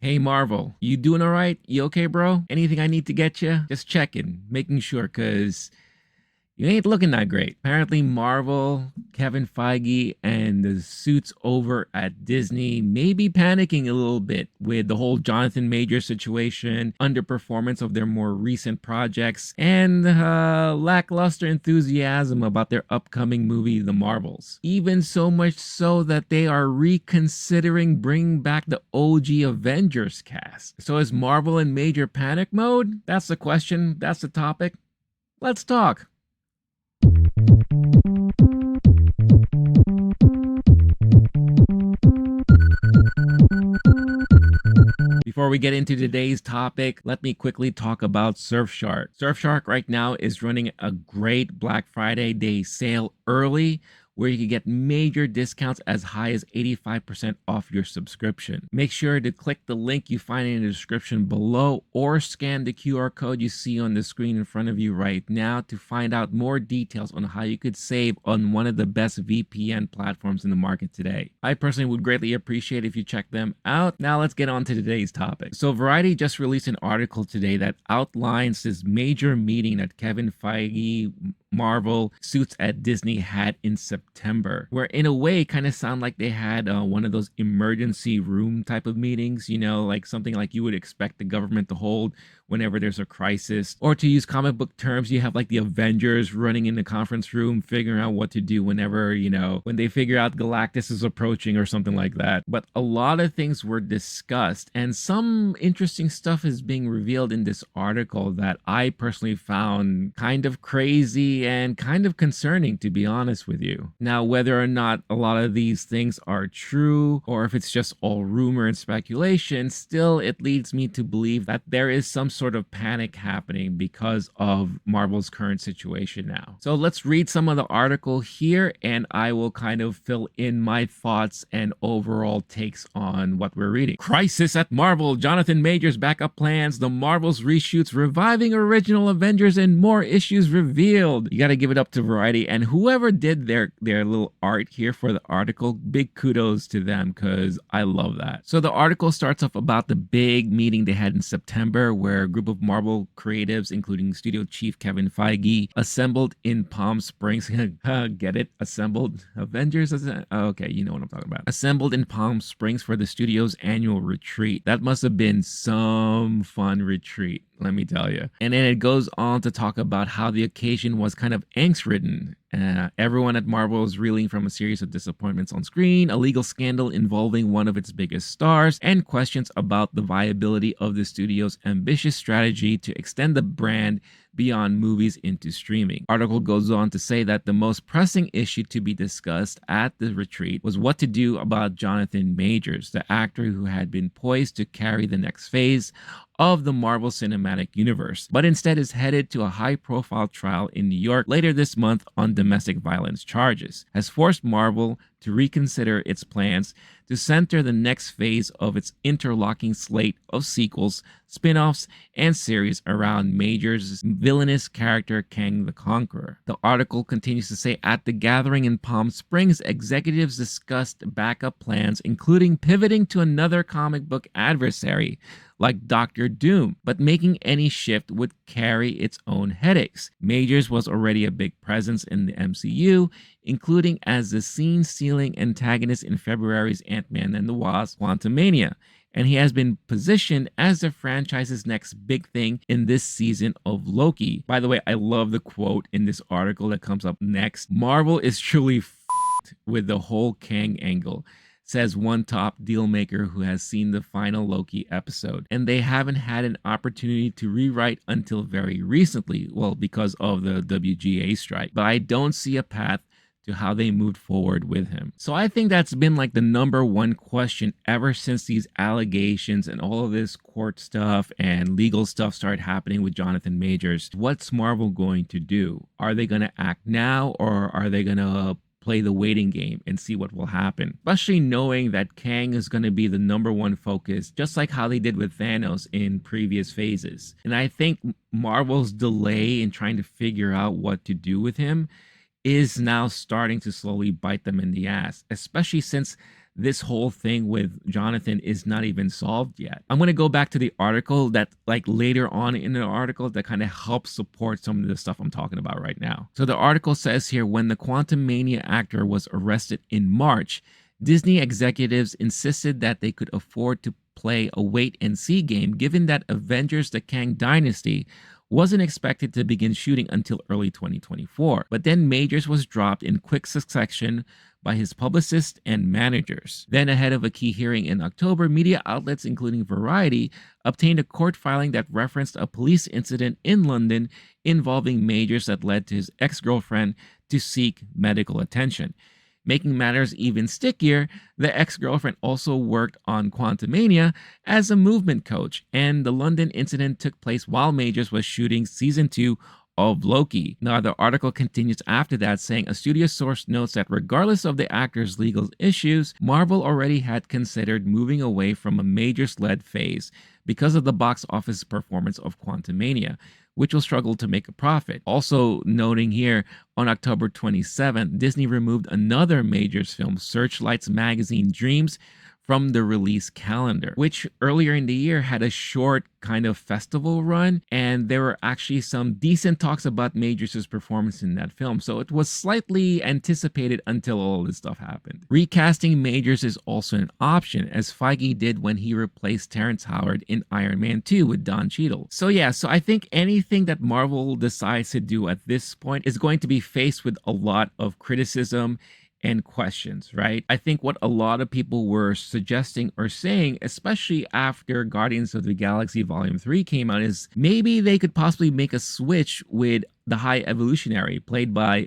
Hey Marvel, you doing all right? You okay, bro? Anything I need to get you? Just checking, making sure, cause you ain't looking that great. Apparently, Marvel, Kevin Feige, and the suits over at Disney may be panicking a little bit with the whole Jonathan Major situation, underperformance of their more recent projects, and lackluster enthusiasm about their upcoming movie, The Marvels. Even so much so that they are reconsidering bringing back the OG Avengers cast. So is Marvel in major panic mode? That's the question. That's the topic. Let's talk. Before we get into today's topic, let me quickly talk about Surfshark. Surfshark right now is running a great Black Friday day sale early where you can get major discounts as high as 85% off your subscription. Make sure to click the link you find in the description below or scan the QR code you see on the screen in front of you right now to find out more details on how you could save on one of the best VPN platforms in the market today. I personally would greatly appreciate if you check them out. Now let's get on to today's topic. So Variety just released an article today that outlines this major meeting that Kevin Feige, Marvel, suits at Disney had in September, where in a way kind of sound like they had one of those emergency room type of meetings, like something like you would expect the government to hold whenever there's a crisis. Or to use comic book terms, you have like the Avengers running in the conference room, figuring out what to do whenever, when they figure out Galactus is approaching or something like that. But a lot of things were discussed, and some interesting stuff is being revealed in this article that I personally found kind of crazy and kind of concerning, to be honest with you. Now, whether or not a lot of these things are true or if it's just all rumor and speculation, still it leads me to believe that there is some sort of panic happening because of Marvel's current situation now. So let's read some of the article here and I will kind of fill in my thoughts and overall takes on what we're reading. Crisis at Marvel. Jonathan Majors backup plans. The Marvels reshoots reviving original Avengers and more issues revealed. You got to give it up to Variety and whoever did their little art here for the article. Big kudos to them because I love that. So the article starts off about the big meeting they had in September where a group of Marvel creatives, including studio chief Kevin Feige, assembled in Palm Springs. Get it? Assembled Avengers? Okay, you know what I'm talking about. Assembled in Palm Springs for the studio's annual retreat. That must have been some fun retreat, let me tell you. And then it goes on to talk about how the occasion was kind of angst-ridden. Everyone at Marvel is reeling from a series of disappointments on screen, a legal scandal involving one of its biggest stars, and questions about the viability of the studio's ambitious strategy to extend the brand beyond movies into streaming. Article goes on to say that the most pressing issue to be discussed at the retreat was what to do about Jonathan Majors, the actor who had been poised to carry the next phase of the Marvel Cinematic Universe, but instead is headed to a high-profile trial in New York later this month on domestic violence charges, has forced Marvel to reconsider its plans to center the next phase of its interlocking slate of sequels, spin-offs, and series around Major's villainous character Kang the Conqueror. The article continues to say at the gathering in Palm Springs, executives discussed backup plans, including pivoting to another comic book adversary like Doctor Doom, but making any shift would carry its own headaches. Majors was already a big presence in the MCU, including as the scene-stealing antagonist in February's Ant-Man and the Wasp: Quantumania, and he has been positioned as the franchise's next big thing in this season of Loki. By the way, I love the quote in this article that comes up next. Marvel is truly f***ed with the whole Kang angle, says one top deal maker who has seen the final Loki episode, and they haven't had an opportunity to rewrite until very recently, well, because of the WGA strike, but I don't see a path to how they moved forward with him. So I think that's been like the number one question ever since these allegations and all of this court stuff and legal stuff started happening with Jonathan Majors. What's Marvel going to do? Are they going to act now, or are they going to play the waiting game and see what will happen? Especially knowing that Kang is going to be the number one focus, just like how they did with Thanos in previous phases. And I think Marvel's delay in trying to figure out what to do with him is now starting to slowly bite them in the ass, especially since this whole thing with Jonathan is not even solved yet. I'm going to go back to the article that, like, later on in the article that kind of helps support some of the stuff I'm talking about right now. So the article says here, when the Quantumania actor was arrested in March, Disney executives insisted that they could afford to play a wait-and-see game, given that Avengers: The Kang Dynasty wasn't expected to begin shooting until early 2024. But then Majors was dropped in quick succession by his publicists and managers. Then, ahead of a key hearing in October, media outlets including Variety obtained a court filing that referenced a police incident in London involving Majors that led to his ex-girlfriend to seek medical attention. Making matters even stickier, the ex-girlfriend also worked on Quantumania as a movement coach, and the London incident took place while Majors was shooting season 2 of Loki. Now, the article continues after that, saying a studio source notes that regardless of the actor's legal issues, Marvel already had considered moving away from a Majors-led phase because of the box office performance of Quantumania, which will struggle to make a profit. Also noting here, on October 27th, Disney removed another Majors film, Searchlight's magazine Dreams, from the release calendar, which earlier in the year had a short kind of festival run, and there were actually some decent talks about Majors' performance in that film, so it was slightly anticipated until all this stuff happened. Recasting Majors is also an option, as Feige did when he replaced Terrence Howard in Iron Man 2 with Don Cheadle. So yeah, so I think anything that Marvel decides to do at this point is going to be faced with a lot of criticism and questions, right? I think what a lot of people were suggesting or saying, especially after Guardians of the Galaxy Volume 3 came out, is maybe they could possibly make a switch with the High Evolutionary, played by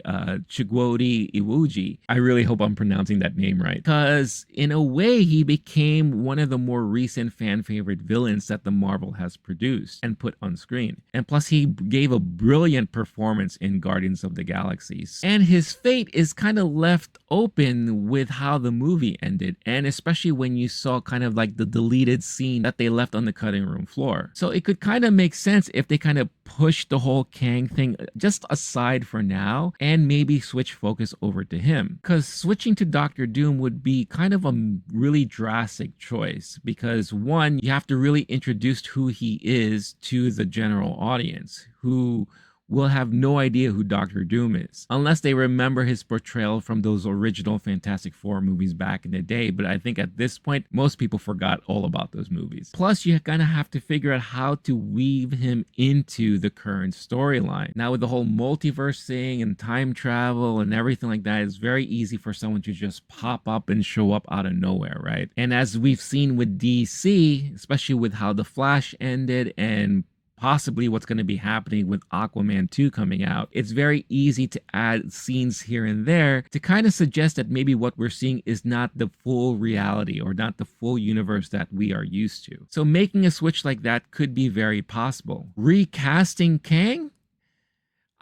Chigwodi Iwuji. I really hope I'm pronouncing that name right, because in a way, he became one of the more recent fan favorite villains that the Marvel has produced and put on screen. And plus, he gave a brilliant performance in Guardians of the Galaxies. And his fate is kind of left open with how the movie ended, and especially when you saw kind of like the deleted scene that they left on the cutting room floor. So it could kind of make sense if they kind of push the whole Kang thing just aside for now and maybe switch focus over to him, because switching to Doctor Doom would be kind of a really drastic choice, because one, you have to really introduce who he is to the general audience, who will have no idea who Doctor Doom is, unless they remember his portrayal from those original Fantastic Four movies back in the day. But I think at this point, most people forgot all about those movies. Plus, you kind of have to figure out how to weave him into the current storyline. Now, with the whole multiverse thing and time travel and everything like that, it's very easy for someone to just pop up and show up out of nowhere, right? And as we've seen with DC, especially with how The Flash ended and possibly what's going to be happening with Aquaman 2 coming out, it's very easy to add scenes here and there to kind of suggest that maybe what we're seeing is not the full reality or not the full universe that we are used to. So making a switch like that could be very possible. Recasting Kang?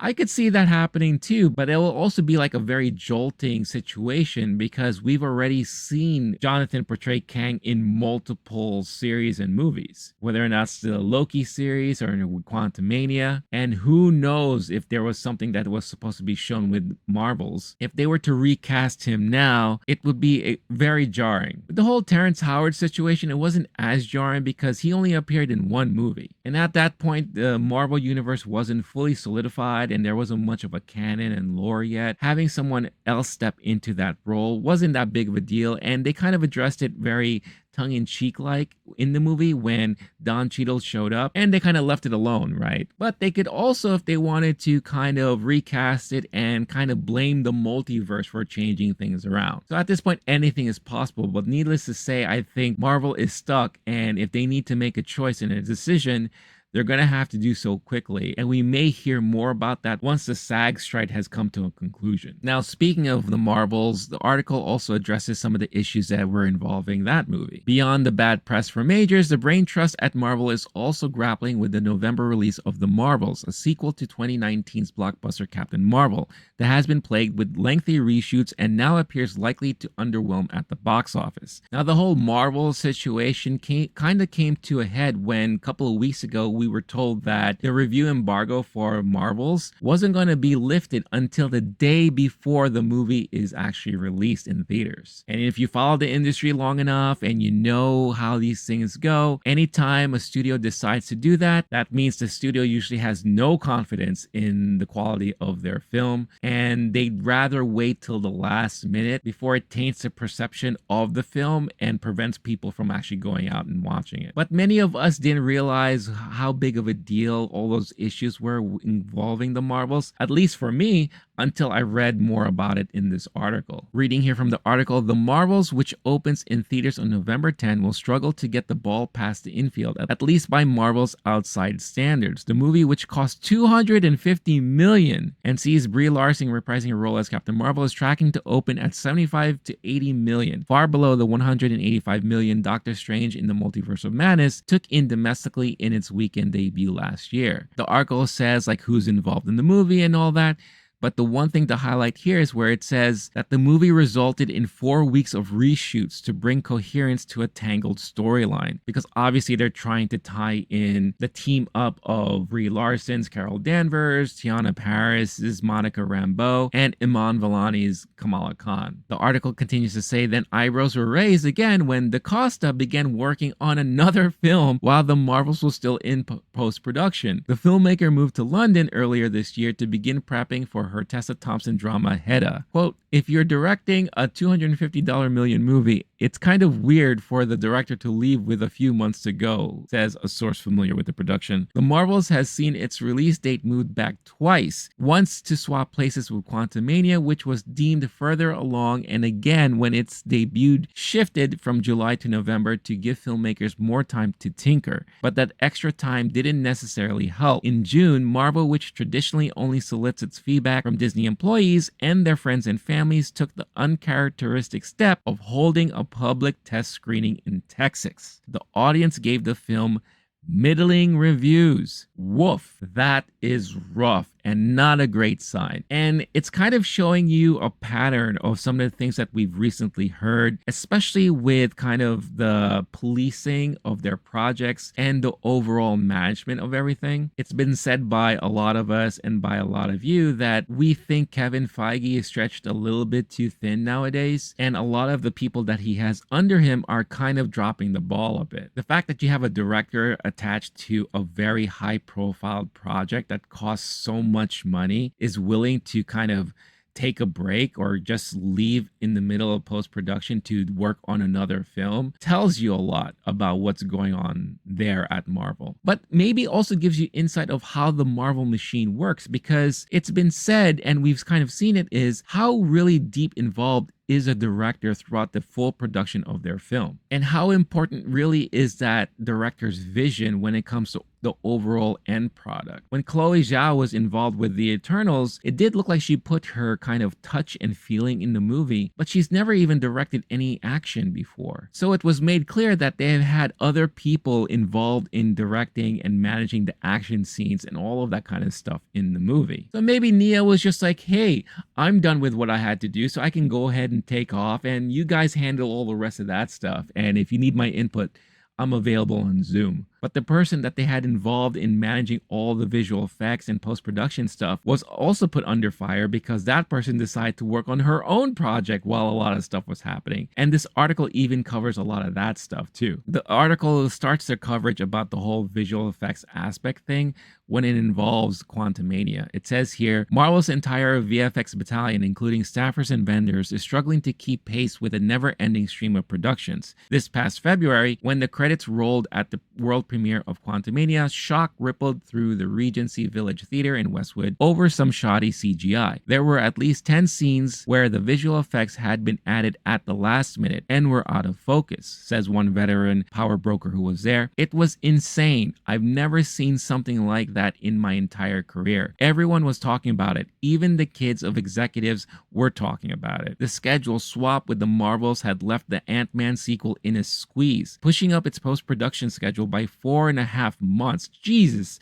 I could see that happening too, but it will also be like a very jolting situation because we've already seen Jonathan portray Kang in multiple series and movies, whether or not it's the Loki series or in Quantumania. And who knows if there was something that was supposed to be shown with Marvels. If they were to recast him now, it would be very jarring. With the whole Terrence Howard situation, it wasn't as jarring because he only appeared in one movie. And at that point, the Marvel universe wasn't fully solidified and there wasn't much of a canon and lore yet. Having someone else step into that role wasn't that big of a deal, and they kind of addressed it very tongue-in-cheek like in the movie when Don Cheadle showed up, and they kind of left it alone, right? But they could also, if they wanted to, kind of recast it and kind of blame the multiverse for changing things around. So at this point, anything is possible, but needless to say, I think Marvel is stuck, and if they need to make a choice and a decision, they're going to have to do so quickly, and we may hear more about that once the SAG strike has come to a conclusion. Now, speaking of the Marvels, the article also addresses some of the issues that were involving that movie. Beyond the bad press for Majors, the brain trust at Marvel is also grappling with the November release of The Marvels, a sequel to 2019's blockbuster Captain Marvel that has been plagued with lengthy reshoots and now appears likely to underwhelm at the box office. Now, the whole Marvel situation kind of came to a head when a couple of weeks ago we were told that the review embargo for Marvels wasn't going to be lifted until the day before the movie is actually released in theaters. And if you follow the industry long enough and you know how these things go, anytime a studio decides to do that, that means the studio usually has no confidence in the quality of their film, and they'd rather wait till the last minute before it taints the perception of the film and prevents people from actually going out and watching it. But many of us didn't realize how big of a deal all those issues were involving the Marvels, at least for me, until I read more about it in this article. Reading here from the article, The Marvels, which opens in theaters on November 10, will struggle to get the ball past the infield, at least by Marvel's outside standards. The movie, which cost $250 million and sees Brie Larson reprising her role as Captain Marvel, is tracking to open at $75 to $80 million, far below the $185 million Doctor Strange in the Multiverse of Madness took in domestically in its weekend debut last year. The article says like who's involved in the movie and all that, but the one thing to highlight here is where it says that the movie resulted in 4 weeks of reshoots to bring coherence to a tangled storyline. Because obviously they're trying to tie in the team up of Brie Larson's Carol Danvers, Tiana Paris's Monica Rambeau, and Iman Vellani's Kamala Khan. The article continues to say, then eyebrows were raised again when DaCosta began working on another film while the Marvels was still in post-production. The filmmaker moved to London earlier this year to begin prepping for her Tessa Thompson drama Hedda. Quote, if you're directing a $250 million movie, it's kind of weird for the director to leave with a few months to go, says a source familiar with the production. The Marvels has seen its release date moved back twice, once to swap places with Quantumania, which was deemed further along, and again when its debuted shifted from July to November to give filmmakers more time to tinker. But that extra time didn't necessarily help. In June, Marvel, which traditionally only solicits feedback from Disney employees and their friends and families, took the uncharacteristic step of holding a public test screening in Texas. The audience gave the film middling reviews. Woof, that is rough and not a great sign. And it's kind of showing you a pattern of some of the things that we've recently heard, especially with kind of the policing of their projects and the overall management of everything. It's been said by a lot of us and by a lot of you that we think Kevin Feige is stretched a little bit too thin nowadays, and a lot of the people that he has under him are kind of dropping the ball a bit. The fact that you have a director attached to a very high profile project that costs so much money is willing to kind of take a break or just leave in the middle of post-production to work on another film tells you a lot about what's going on there at Marvel. But maybe also gives you insight of how the Marvel machine works, because it's been said, and we've kind of seen it, is how really deep involved is a director throughout the full production of their film, and how important really is that director's vision when it comes to the overall end product. When Chloe Zhao was involved with the Eternals, it did look like she put her kind of touch and feeling in the movie, but she's never even directed any action before. So it was made clear that they have had other people involved in directing and managing the action scenes and all of that kind of stuff in the movie. So maybe Nia was just like, hey, I'm done with what I had to do, so I can go ahead and take off, and you guys handle all the rest of that stuff. And if you need my input, I'm available on Zoom. But the person that they had involved in managing all the visual effects and post-production stuff was also put under fire because that person decided to work on her own project while a lot of stuff was happening. And this article even covers a lot of that stuff too. The article starts their coverage about the whole visual effects aspect thing when it involves Quantumania. It says here, Marvel's entire VFX battalion, including staffers and vendors, is struggling to keep pace with a never-ending stream of productions. This past February, when the credits rolled at the world premiere of Quantumania, shock rippled through the Regency Village Theater in Westwood over some shoddy CGI. There were at least 10 scenes where the visual effects had been added at the last minute and were out of focus, says one veteran power broker who was there. It was insane. I've never seen something like that in my entire career. Everyone was talking about it. Even the kids of executives were talking about it. The schedule swap with the Marvels had left the Ant-Man sequel in a squeeze, pushing up its post-production schedule by 4.5 months. Jesus,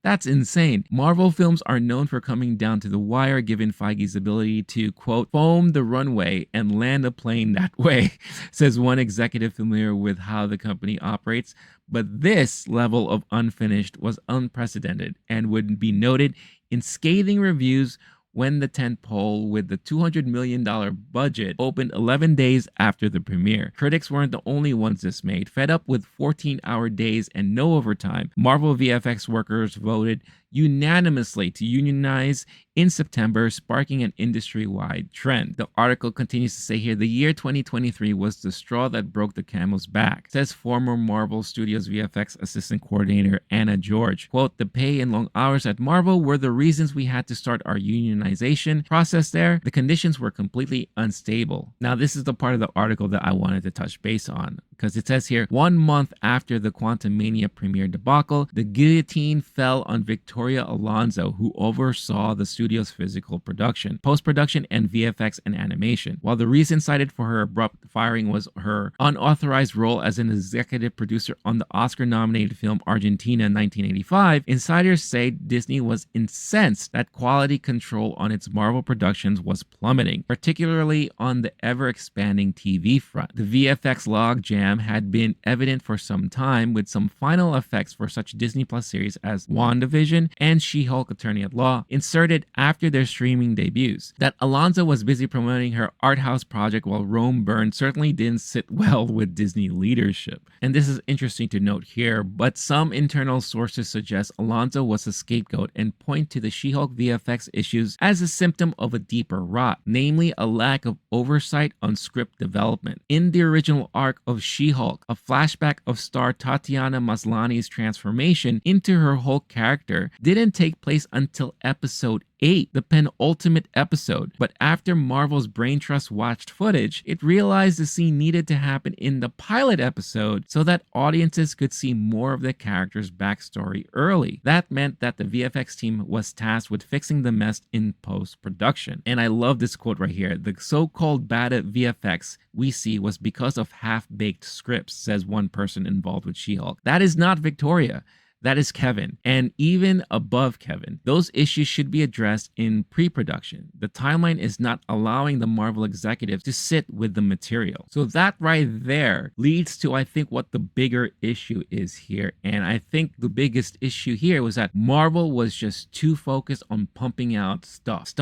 That's insane. Marvel films are known for coming down to the wire given Feige's ability to, quote, foam the runway and land a plane that way, says one executive familiar with how the company operates. But this level of unfinished was unprecedented and would be noted in scathing reviews when the tentpole with the $200 million budget opened 11 days after the premiere. Critics weren't the only ones dismayed. Fed up with 14-hour days and no overtime, Marvel VFX workers voted unanimously to unionize in September, sparking an industry-wide trend. The article continues to say here, the year 2023 was the straw that broke the camel's back, says former Marvel Studios VFX assistant coordinator Anna George. Quote, the pay and long hours at Marvel were the reasons we had to start our unionization process there. The conditions were completely unstable. Now, this is the part of the article that I wanted to touch base on, because it says here, 1 month after the Quantumania premiere debacle, the guillotine fell on Victoria Alonso, who oversaw the studio's physical production, post-production, and VFX and animation. While the reason cited for her abrupt firing was her unauthorized role as an executive producer on the Oscar-nominated film Argentina 1985, insiders say Disney was incensed that quality control on its Marvel productions was plummeting, particularly on the ever-expanding TV front. The VFX logjam had been evident for some time, with some final effects for such Disney Plus series as WandaVision and She-Hulk Attorney at Law inserted after their streaming debuts. That Alonso was busy promoting her art house project while Rome burned certainly didn't sit well with Disney leadership. And this is interesting to note here, but some internal sources suggest Alonso was a scapegoat and point to the She-Hulk VFX issues as a symptom of a deeper rot, namely a lack of oversight on script development. In the original arc of She-Hulk, a flashback of star Tatiana Maslany's transformation into her Hulk character didn't take place until episode 8, the penultimate episode. But after Marvel's Brain Trust watched footage, it realized the scene needed to happen in the pilot episode so that audiences could see more of the character's backstory early. That meant that the VFX team was tasked with fixing the mess in post-production. And I love this quote right here. The so-called bad at VFX we see was because of half-baked scripts, says one person involved with She-Hulk. That is not Victoria. That is Kevin. And even above Kevin, those issues should be addressed in pre-production. The timeline is not allowing the Marvel executives to sit with the material. So that right there leads to, I think, what the bigger issue is here. And I think the biggest issue here was that Marvel was just too focused on pumping out stuff.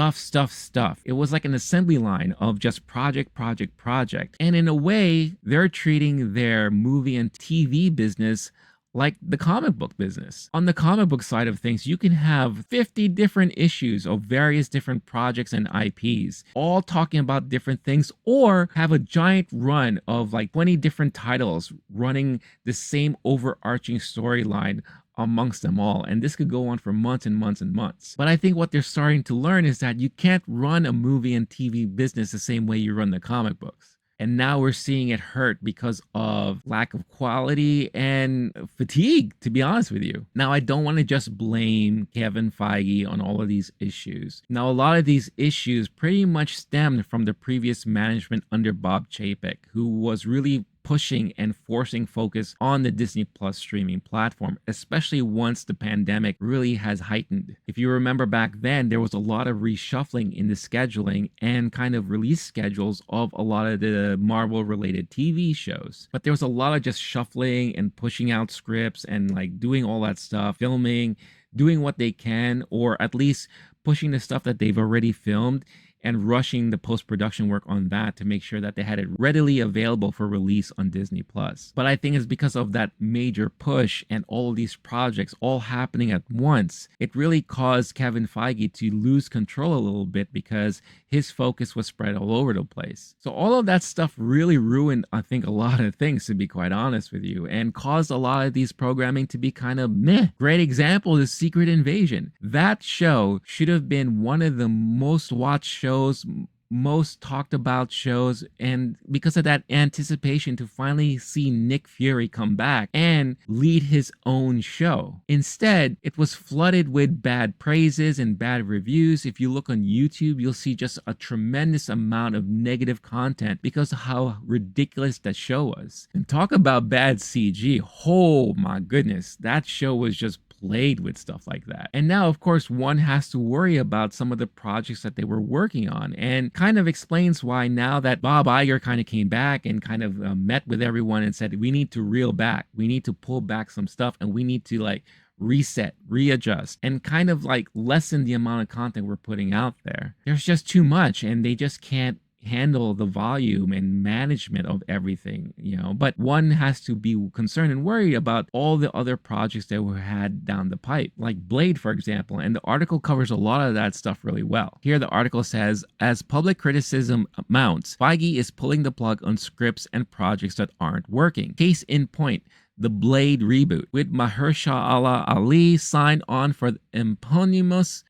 It was like an assembly line of just project. And in a way, they're treating their movie and TV business like the comic book business. On the comic book side of things, you can have 50 different issues of various different projects and IPs, all talking about different things, or have a giant run of like 20 different titles running the same overarching storyline amongst them all. And this could go on for months and months and months. But I think what they're starting to learn is that you can't run a movie and TV business the same way you run the comic books. And now we're seeing it hurt because of lack of quality and fatigue, to be honest with you. Now, I don't want to just blame Kevin Feige on all of these issues. Now, a lot of these issues pretty much stemmed from the previous management under Bob Chapek, who was really pushing and forcing focus on the Disney Plus streaming platform, especially once the pandemic really has heightened. If you remember back then, there was a lot of reshuffling in the scheduling and kind of release schedules of a lot of the Marvel related TV shows. But there was a lot of just shuffling and pushing out scripts and like doing all that stuff, filming, doing what they can, or at least pushing the stuff that they've already filmed and rushing the post-production work on that to make sure that they had it readily available for release on Disney Plus. But I think it's because of that major push and all of these projects all happening at once, it really caused Kevin Feige to lose control a little bit because his focus was spread all over the place. So all of that stuff really ruined, I think, a lot of things, to be quite honest with you, and caused a lot of these programming to be kind of meh. Great example is Secret Invasion. That show should have been one of the most watched shows, most talked about shows, and because of that anticipation to finally see Nick Fury come back and lead his own show. Instead, it was flooded with bad praises and bad reviews. If you look on YouTube, you'll see just a tremendous amount of negative content because of how ridiculous that show was. And talk about bad CG. Oh my goodness, that show was just played with stuff like that. And now, of course, one has to worry about some of the projects that they were working on, and kind of explains why now that Bob Iger kind of came back and kind of met with everyone and said, we need to reel back, we need to pull back some stuff, and we need to like reset, readjust, and kind of like lessen the amount of content we're putting out there. There's just too much, and they just can't handle the volume and management of everything, you know. But one has to be concerned and worried about all the other projects that were had down the pipe, like Blade, for example. And the article covers a lot of that stuff really well. Here, the article says, as public criticism mounts, Feige is pulling the plug on scripts and projects that aren't working. Case in point, the Blade reboot, with Mahershala Ali signed on for eponymous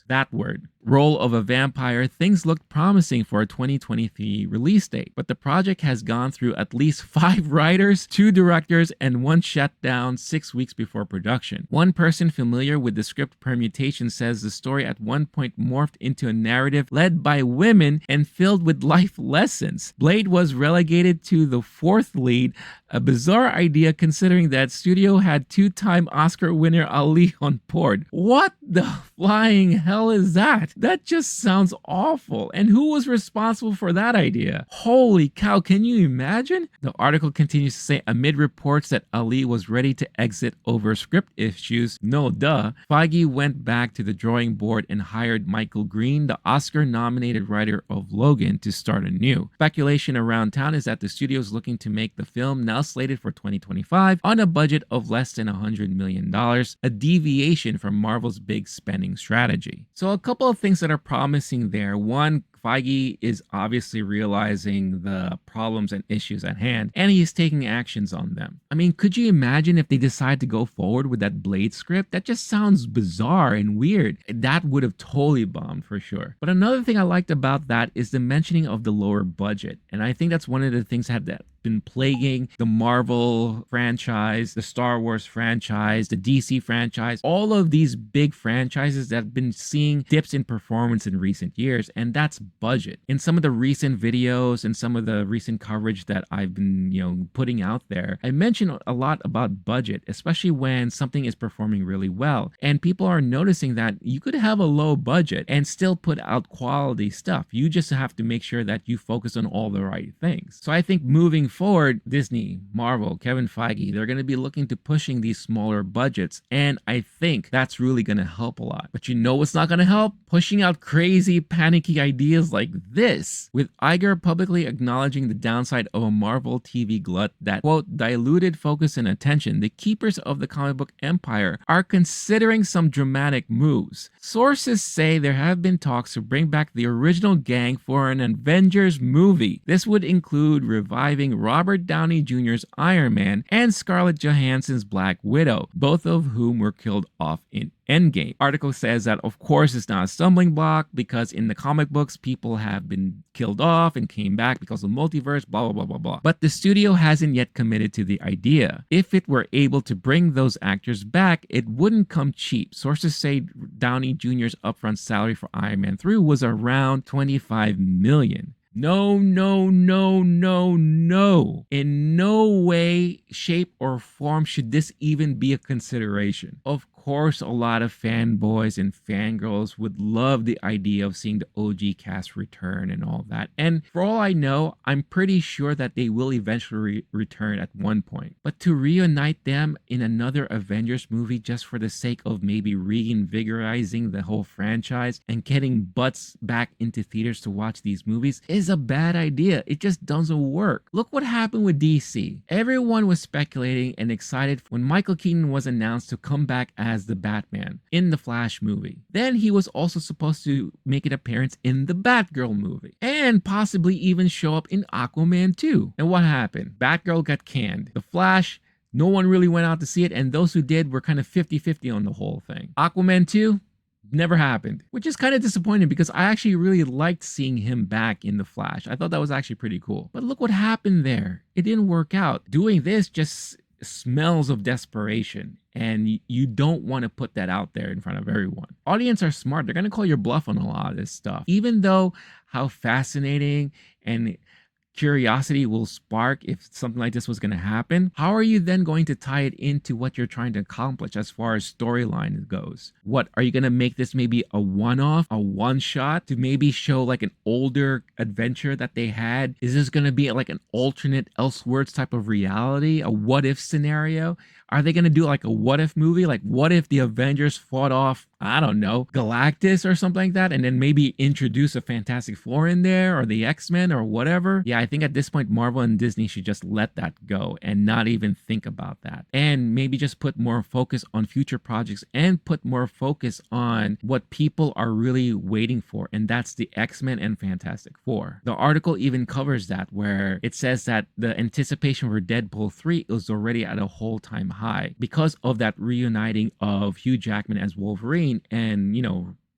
that word, role of a vampire. Things looked promising for a 2023 release date, but the project has gone through at least 5 writers, 2 directors, and 1 shutdown 6 weeks before production. One person familiar with the script permutation says the story at one point morphed into a narrative led by women and filled with life lessons. Blade was relegated to the 4th lead, a bizarre idea considering that studio had 2-time Oscar winner Ali on board. What the flying hell is that? That just sounds awful. And who was responsible for that idea? Holy cow, can you imagine? The article continues to say, amid reports that Ali was ready to exit over script issues, no duh, Feige went back to the drawing board and hired Michael Green, the Oscar-nominated writer of Logan, to start anew. Speculation around town is that the studio is looking to make the film, now slated for 2025, on a budget of less than $100 million, a deviation from Marvel's big spending strategy. So a couple of things that are promising there. One, Feige is obviously realizing the problems and issues at hand, and he's taking actions on them. I mean, could you imagine if they decide to go forward with that Blade script? That just sounds bizarre and weird. That would have totally bombed for sure. But another thing I liked about that is the mentioning of the lower budget. And I think that's one of the things that been plaguing the Marvel franchise, the Star Wars franchise, the DC franchise, all of these big franchises that have been seeing dips in performance in recent years, and that's budget. In some of the recent videos and some of the recent coverage that I've been, putting out there, I mention a lot about budget, especially when something is performing really well. And people are noticing that you could have a low budget and still put out quality stuff. You just have to make sure that you focus on all the right things. So I think moving forward, Disney, Marvel, Kevin Feige, they're going to be looking to pushing these smaller budgets, and I think that's really going to help a lot. But you know what's not going to help? Pushing out crazy, panicky ideas like this, with Iger publicly acknowledging the downside of a Marvel TV glut that, quote, diluted focus and attention. The keepers of the comic book empire are considering some dramatic moves. Sources say there have been talks to bring back the original gang for an Avengers movie. This would include reviving Robert Downey Jr.'s Iron Man and Scarlett Johansson's Black Widow, both of whom were killed off in Endgame. Article says that of course it's not a stumbling block because in the comic books people have been killed off and came back because of multiverse, blah blah blah blah blah. But the studio hasn't yet committed to the idea. If it were able to bring those actors back, it wouldn't come cheap. Sources say Downey Jr.'s upfront salary for Iron Man 3 was around $25 million. No, no, no, no, no. In no way, shape, or form should this even be a consideration. Of course, a lot of fanboys and fangirls would love the idea of seeing the OG cast return and all that. And for all I know, I'm pretty sure that they will eventually return at one point. But to reunite them in another Avengers movie just for the sake of maybe reinvigorizing the whole franchise and getting butts back into theaters to watch these movies is a bad idea. It just doesn't work. Look what happened with DC. Everyone was speculating and excited when Michael Keaton was announced to come back as the Batman in the Flash movie. Then he was also supposed to make an appearance in the Batgirl movie and possibly even show up in Aquaman 2. And what happened? Batgirl got canned. The Flash, no one really went out to see it, and those who did were kind of 50-50 on the whole thing. Aquaman 2 never happened, which is kind of disappointing because I actually really liked seeing him back in the Flash. I thought that was actually pretty cool. But look what happened there. It didn't work out. Doing this just smells of desperation, and you don't want to put that out there in front of everyone. Audience are smart. They're going to call your bluff on a lot of this stuff, even though how fascinating and curiosity will spark if something like this was going to happen, how are you then going to tie it into what you're trying to accomplish as far as storyline goes? What are you going to make this maybe a one-off, a one-shot to maybe show like an older adventure that they had? Is this going to be like an alternate Elseworlds type of reality, a what-if scenario? Are they going to do like a what-if movie? Like, what if the Avengers fought off, I don't know, Galactus or something like that, and then maybe introduce a Fantastic Four in there or the X-Men or whatever? Yeah, I think at this point, Marvel and Disney should just let that go and not even think about that. And maybe just put more focus on future projects and put more focus on what people are really waiting for, and that's the X-Men and Fantastic Four. The article even covers that, where it says that the anticipation for Deadpool 3 is already at a whole-time high because of that reuniting of Hugh Jackman as Wolverine and,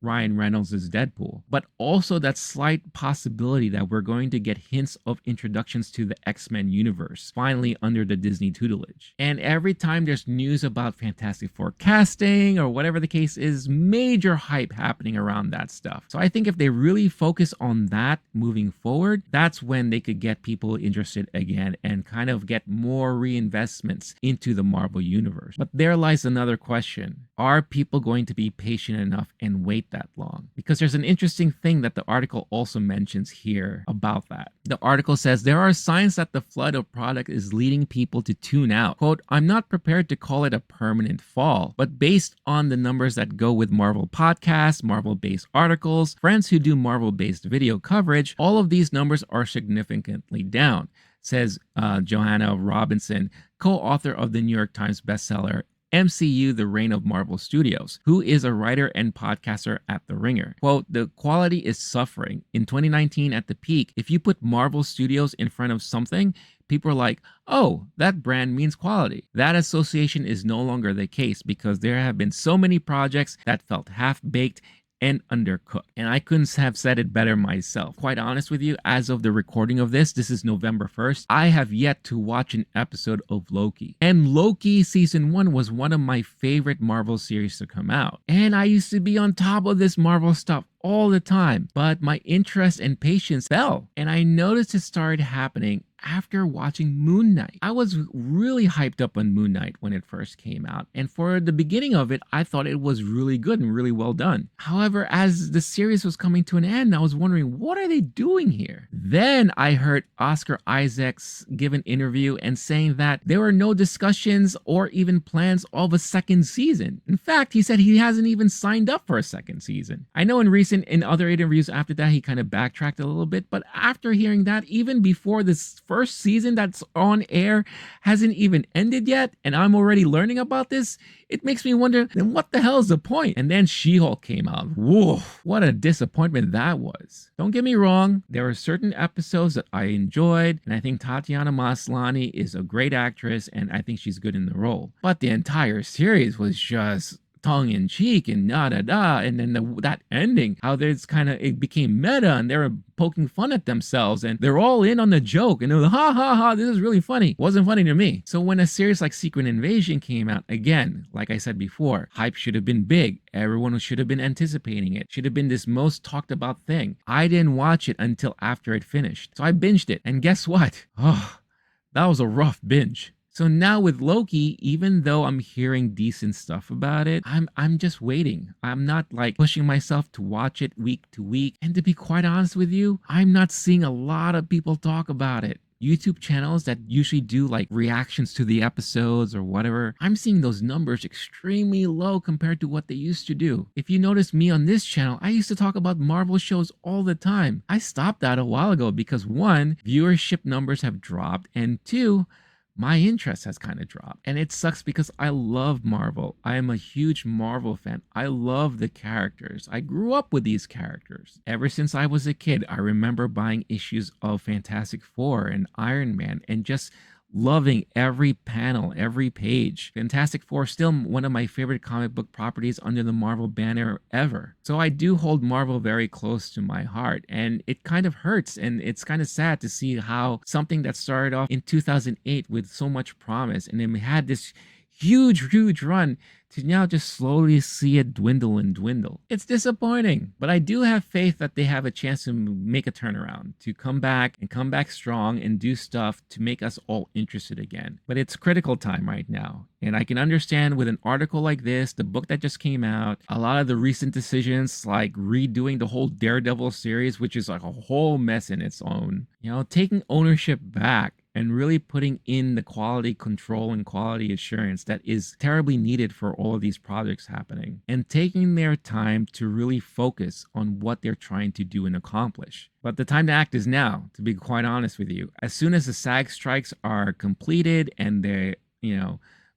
Ryan Reynolds as Deadpool, but also that slight possibility that we're going to get hints of introductions to the X-Men universe finally under the Disney tutelage. And every time there's news about Fantastic Four casting or whatever the case is, major hype happening around that stuff. So I think if they really focus on that moving forward, that's when they could get people interested again and kind of get more reinvestments into the Marvel universe. But there lies another question. Are people going to be patient enough and wait that long? Because there's an interesting thing that the article also mentions here about that. The article says there are signs that the flood of product is leading people to tune out. Quote, I'm not prepared to call it a permanent fall, but based on the numbers that go with Marvel podcasts, Marvel-based articles, friends who do Marvel-based video coverage, all of these numbers are significantly down, says Johanna Robinson, co-author of the New York Times bestseller MCU, The Reign of Marvel Studios, who is a writer and podcaster at The Ringer. Quote, the quality is suffering. In 2019 at the peak, if you put Marvel Studios in front of something, people are like, oh, that brand means quality. That association is no longer the case because there have been so many projects that felt half-baked and undercooked. And I couldn't have said it better myself. Quite honest with you, as of the recording of this is November 1st, I have yet to watch an episode of Loki. And Loki season 1 was one of my favorite Marvel series to come out. And I used to be on top of this Marvel stuff all the time, but my interest and patience fell. And I noticed it started happening after watching Moon Knight. I was really hyped up on Moon Knight when it first came out, and for the beginning of it, I thought it was really good and really well done. However, as the series was coming to an end, I was wondering, what are they doing here? Then I heard Oscar Isaacs give an interview and saying that there were no discussions or even plans of a second season. In fact, he said he hasn't even signed up for a second season. I know in other interviews after that, he kind of backtracked a little bit, but after hearing that, even before this first season that's on air hasn't even ended yet, and I'm already learning about this, it makes me wonder, then what the hell is the point? And then She-Hulk came out. Whoa, what a disappointment that was. Don't get me wrong, there are certain episodes that I enjoyed, and I think Tatiana Maslany is a great actress, and I think she's good in the role. But the entire series was just tongue-in-cheek and da-da-da, and then that ending, how there's kind of, it became meta, and they were poking fun at themselves, and they're all in on the joke, and they're like, ha ha ha, this is really funny. Wasn't funny to me. So when a series like Secret Invasion came out, again, like I said before, hype should have been big. Everyone should have been anticipating it. Should have been this most talked about thing. I didn't watch it until after it finished. So I binged it, and guess what? Oh, that was a rough binge. So now with Loki, even though I'm hearing decent stuff about it, I'm just waiting. I'm not like pushing myself to watch it week to week. And to be quite honest with you, I'm not seeing a lot of people talk about it. YouTube channels that usually do like reactions to the episodes or whatever, I'm seeing those numbers extremely low compared to what they used to do. If you notice me on this channel, I used to talk about Marvel shows all the time. I stopped that a while ago because 1, viewership numbers have dropped, and 2, my interest has kind of dropped. And it sucks because I love Marvel. I am a huge Marvel fan. I love the characters. I grew up with these characters. Ever since I was a kid, I remember buying issues of Fantastic Four and Iron Man and just loving every panel, every page. Fantastic Four is still one of my favorite comic book properties under the Marvel banner ever. So I do hold Marvel very close to my heart, and it kind of hurts, and it's kind of sad to see how something that started off in 2008 with so much promise, and then we had this huge run to now just slowly see it dwindle and dwindle. It's disappointing, but I do have faith that they have a chance to make a turnaround, to come back and come back strong and do stuff to make us all interested again. But it's critical time right now. And I can understand with an article like this, the book that just came out, a lot of the recent decisions like redoing the whole Daredevil series, which is like a whole mess in its own, taking ownership back and really putting in the quality control and quality assurance that is terribly needed for all of these projects happening, and taking their time to really focus on what they're trying to do and accomplish. But the time to act is now, to be quite honest with you. As soon as the SAG strikes are completed and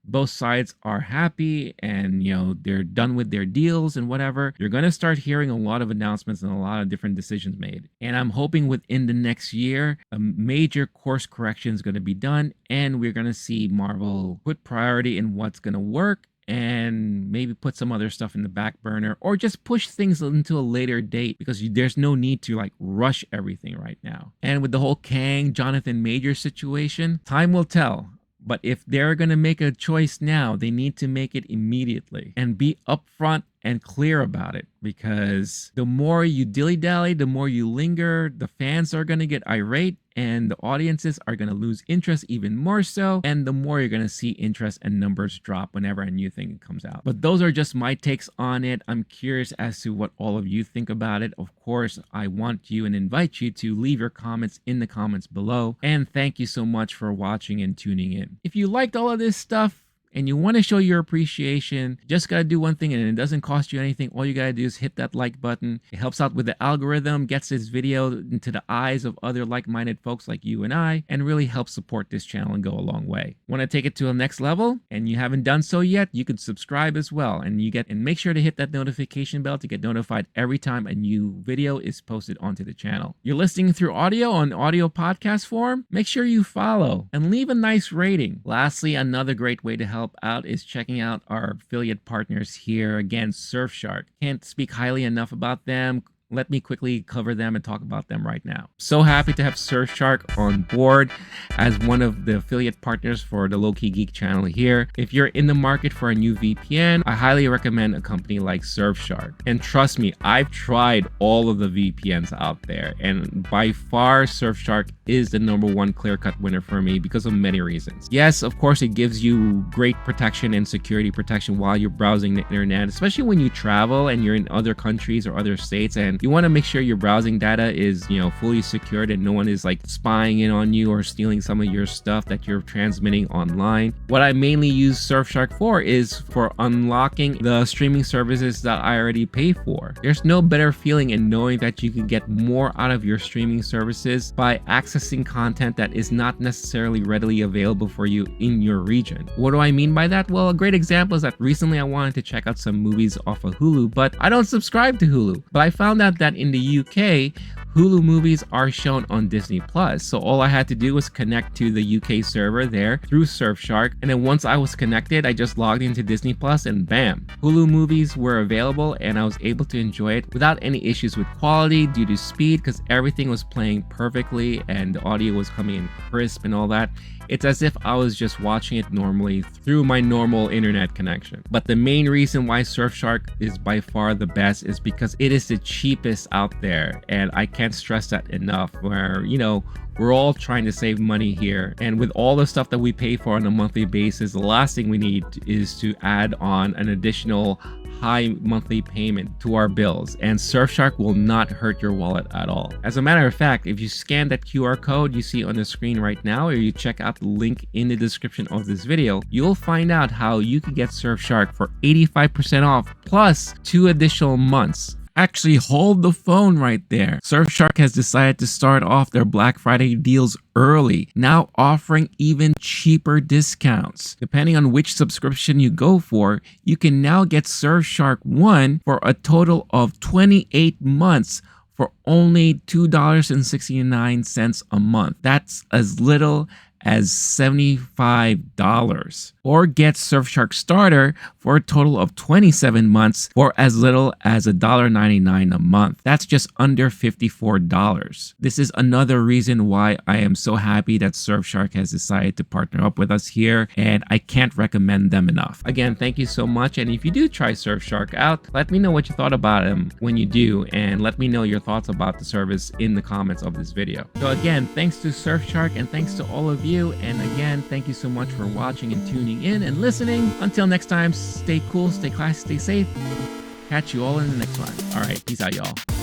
both sides are happy and they're done with their deals and whatever, you're going to start hearing a lot of announcements and a lot of different decisions made. And I'm hoping within the next year a major course correction is going to be done, and we're going to see Marvel put priority in what's going to work and maybe put some other stuff in the back burner, or just push things into a later date, because there's no need to like rush everything right now. And with the whole Kang Jonathan Majors situation, time will tell. But if they're going to make a choice now, they need to make it immediately and be upfront and clear about it, because the more you dilly-dally, the more you linger, the fans are going to get irate and the audiences are going to lose interest even more so, and the more you're going to see interest and numbers drop whenever a new thing comes out. But those are just my takes on it. I'm curious as to what all of you think about it. Of course, I want you and invite you to leave your comments in the comments below, and thank you so much for watching and tuning in. If you liked all of this stuff and you want to show your appreciation, just got to do one thing, and it doesn't cost you anything. All you got to do is hit that like button. It helps out with the algorithm, gets this video into the eyes of other like-minded folks like you and I, and really helps support this channel and go a long way. Want to take it to the next level and you haven't done so yet, you could subscribe as well, and make sure to hit that notification bell to get notified every time a new video is posted onto the channel. You're listening through audio on audio podcast form? Make sure you follow and leave a nice rating. Lastly, another great way to help out is checking out our affiliate partners here. Again, Surfshark. Can't speak highly enough about them. Let me quickly cover them and talk about them right now. So happy to have Surfshark on board as one of the affiliate partners for the Lowkey Geek channel here. If you're in the market for a new VPN, I highly recommend a company like Surfshark. And trust me, I've tried all of the VPNs out there, and by far Surfshark is the #1 clear-cut winner for me because of many reasons. Yes, of course, it gives you great protection and security protection while you're browsing the internet, especially when you travel and you're in other countries or other states, and you want to make sure your browsing data is, fully secured and no one is like spying in on you or stealing some of your stuff that you're transmitting online. What I mainly use Surfshark for is for unlocking the streaming services that I already pay for. There's no better feeling in knowing that you can get more out of your streaming services by accessing content that is not necessarily readily available for you in your region. What do I mean by that? Well, a great example is that recently I wanted to check out some movies off of Hulu, but I don't subscribe to Hulu. But I found out that in the UK, Hulu movies are shown on Disney Plus. So all I had to do was connect to the UK server there through Surfshark. And then once I was connected, I just logged into Disney Plus and bam, Hulu movies were available, and I was able to enjoy it without any issues with quality due to speed, because everything was playing perfectly and the audio was coming in crisp and all that. It's as if I was just watching it normally through my normal internet connection. But the main reason why Surfshark is by far the best is because it is the cheapest out there. And I can't stress that enough, where, we're all trying to save money here. And with all the stuff that we pay for on a monthly basis, the last thing we need is to add on an additional high monthly payment to our bills, and Surfshark will not hurt your wallet at all. As a matter of fact, if you scan that QR code you see on the screen right now, or you check out the link in the description of this video, you'll find out how you can get Surfshark for 85% off plus 2 additional months. Actually, hold the phone right there. Surfshark has decided to start off their Black Friday deals early, now offering even cheaper discounts. Depending on which subscription you go for, you can now get Surfshark One for a total of 28 months for only $2.69 a month. That's as little as $75. Or get Surfshark Starter for a total of 27 months for as little as $1.99 a month. That's just under $54. This is another reason why I am so happy that Surfshark has decided to partner up with us here, and I can't recommend them enough. Again, thank you so much, and if you do try Surfshark out, let me know what you thought about them when you do, and let me know your thoughts about the service in the comments of this video. So again, thanks to Surfshark and thanks to all of you, and again, thank you so much for watching and tuning in and listening. Until next time, stay cool, stay classy, stay safe. Catch you all in the next one. All right, peace out, y'all.